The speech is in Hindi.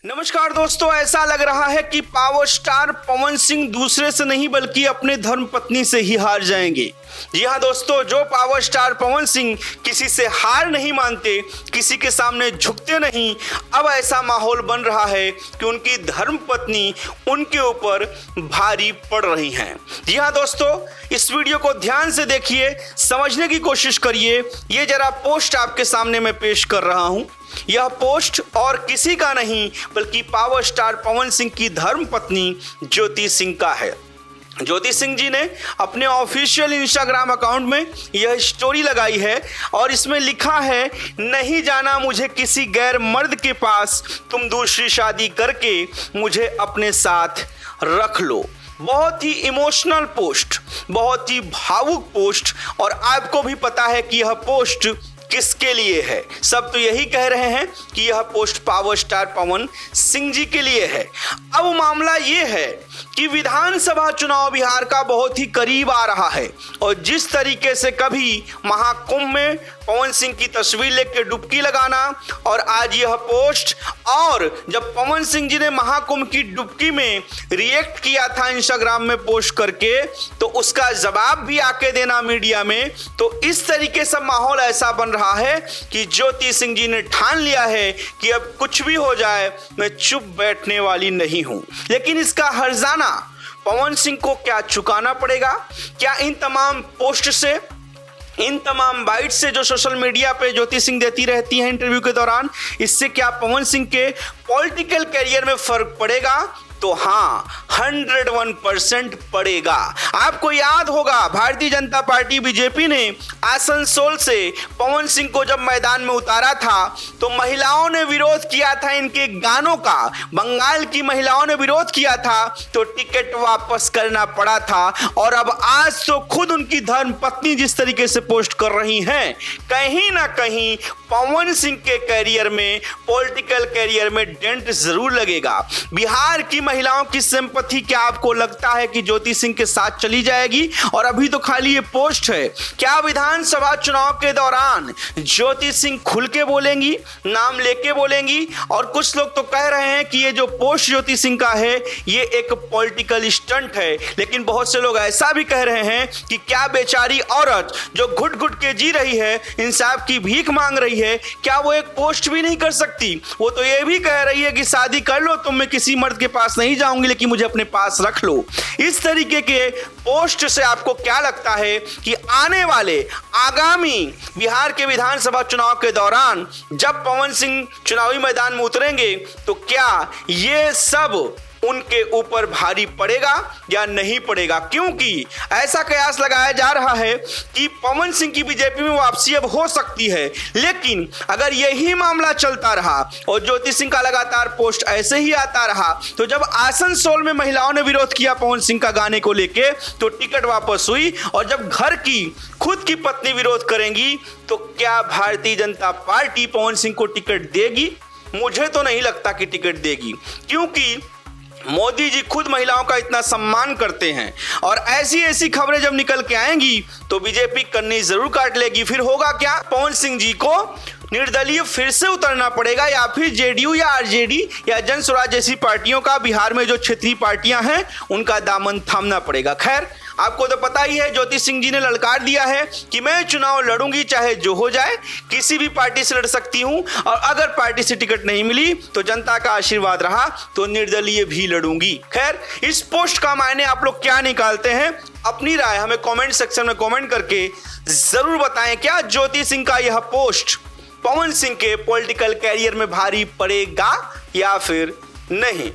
नमस्कार दोस्तों, ऐसा लग रहा है कि पावर स्टार पवन सिंह दूसरे से नहीं बल्कि अपने धर्मपत्नी से ही हार जाएंगे। जी हाँ दोस्तों, जो पावर स्टार पवन सिंह किसी से हार नहीं मानते, किसी के सामने झुकते नहीं, अब ऐसा माहौल बन रहा है कि उनकी धर्मपत्नी उनके ऊपर भारी पड़ रही हैं। जी हाँ दोस्तों, इस वीडियो को ध्यान से देखिए, समझने की कोशिश करिए। ये जरा पोस्ट आपके सामने मैं पेश कर रहा हूँ। यह पोस्ट और किसी का नहीं बल्कि पावर स्टार पवन सिंह की धर्मपत्नी ज्योति सिंह का है। ज्योति सिंह जी ने अपने ऑफिशियल इंस्टाग्राम अकाउंट में यह स्टोरी लगाई है और इसमें लिखा है, नहीं जाना मुझे किसी गैर मर्द के पास, तुम दूसरी शादी करके मुझे अपने साथ रख लो। बहुत ही इमोशनल पोस्ट, बहुत ही भावुक पोस्ट, और आपको भी पता है कि यह पोस्ट किसके लिए है। सब तो यही कह रहे हैं कि यह post power star Pawan Singh ji के लिए है। अब मामला ये है कि विधानसभा चुनाव बिहार का बहुत ही करीब आ रहा है और जिस तरीके से कभी महाकुंभ में पवन सिंह की तस्वीर लेकर डुबकी लगाना और आज यह पोस्ट, और जब पवन सिंह जी ने महाकुंभ की डुबकी में रिएक्ट किया था इंस्टाग्राम में पोस्ट करके, तो उसका जवाब भी आके देना मीडिया में, तो इस तरीके से माहौल ऐसा बन रहा है कि ज्योति सिंह जी ने ठान लिया है कि अब कुछ भी हो जाए मैं चुप बैठने वाली नहीं हूं। लेकिन इसका हर्जाना पवन सिंह को क्या चुकाना पड़ेगा? क्या इन तमाम पोस्ट से, इन तमाम बाइट से जो सोशल मीडिया पे ज्योति सिंह देती रहती हैं इंटरव्यू के दौरान, इससे क्या पवन सिंह के पॉलिटिकल करियर में फर्क पड़ेगा? तो हाँ, 101% पड़ेगा। आपको याद होगा, भारतीय जनता पार्टी बीजेपी ने आसनसोल से पवन सिंह को जब मैदान में उतारा था तो महिलाओं ने विरोध किया था इनके गानों का। बंगाल की महिलाओं ने विरोध किया था तो टिकट वापस करना पड़ा था। और अब आज तो खुद उनकी धर्मपत्नी जिस तरीके से पोस्ट कर रही हैं, कहीं ना कहीं पवन सिंह के करियर में, पॉलिटिकल करियर में डेंट जरूर लगेगा। बिहार की महिलाओं की सिंपैथी क्या आपको लगता है कि ज्योति सिंह के साथ चली जाएगी? और अभी तो खाली ये पोस्ट है, क्या विधानसभा चुनाव के दौरान ज्योति सिंह खुल के बोलेंगी, नाम लेके बोलेंगी? और कुछ लोग तो कह रहे हैं कि ये जो पोस्ट ज्योति सिंह का है ये एक पॉलिटिकल स्टंट है। लेकिन बहुत से लोग ऐसा भी कह रहे हैं कि क्या बेचारी औरत जो घुट घुट के जी रही है, इंसाफ की भीख मांग रही है, क्या वो एक पोस्ट भी नहीं कर सकती? वो तो ये भी कह रही है कि शादी कर लो तुम, मैं किसी मर्द के पास नहीं जाऊंगी लेकिन मुझे अपने पास रख लो। इस तरीके के पोस्ट से आपको क्या लगता है कि आने वाले आगामी बिहार के विधानसभा चुनाव के दौरान जब पवन सिंह चुनावी मैदान में उतरेंगे तो क्या ये सब उनके ऊपर भारी पड़ेगा या नहीं पड़ेगा? क्योंकि ऐसा कयास लगाया जा रहा है कि पवन सिंह की बीजेपी में वापसी अब हो सकती है। लेकिन अगर यही मामला चलता रहा और ज्योति सिंह का लगातार पोस्ट ऐसे ही आता रहा, तो जब आसनसोल में महिलाओं ने विरोध किया पवन सिंह का गाने को लेके तो टिकट वापस हुई, और जब घर की खुद की पत्नी विरोध करेंगी तो क्या भारतीय जनता पार्टी पवन सिंह को टिकट देगी? मुझे तो नहीं लगता कि टिकट देगी, क्योंकि मोदी जी खुद महिलाओं का इतना सम्मान करते हैं। और ऐसी ऐसी खबरें जब निकल के आएंगी तो बीजेपी कन्नी जरूर काट लेगी। फिर होगा क्या? पवन सिंह जी को निर्दलीय फिर से उतरना पड़ेगा, या फिर जेडीयू या आरजेडी या जन स्वराज जैसी पार्टियों का, बिहार में जो क्षेत्रीय पार्टियां हैं उनका दामन थामना पड़ेगा। खैर, आपको तो पता ही है, ज्योति सिंह जी ने ललकार दिया है कि मैं चुनाव लड़ूंगी चाहे जो हो जाए, किसी भी पार्टी से लड़ सकती हूं, और अगर पार्टी से टिकट नहीं मिली तो जनता का आशीर्वाद रहा तो निर्दलीय भी लड़ूंगी। खैर, इस पोस्ट का मायने आप लोग क्या निकालते हैं? अपनी राय हमें कमेंट सेक्शन में कमेंट करके जरूर बताएं। क्या ज्योति सिंह का यह पोस्ट पवन सिंह के पॉलिटिकल कैरियर में भारी पड़ेगा या फिर नहीं?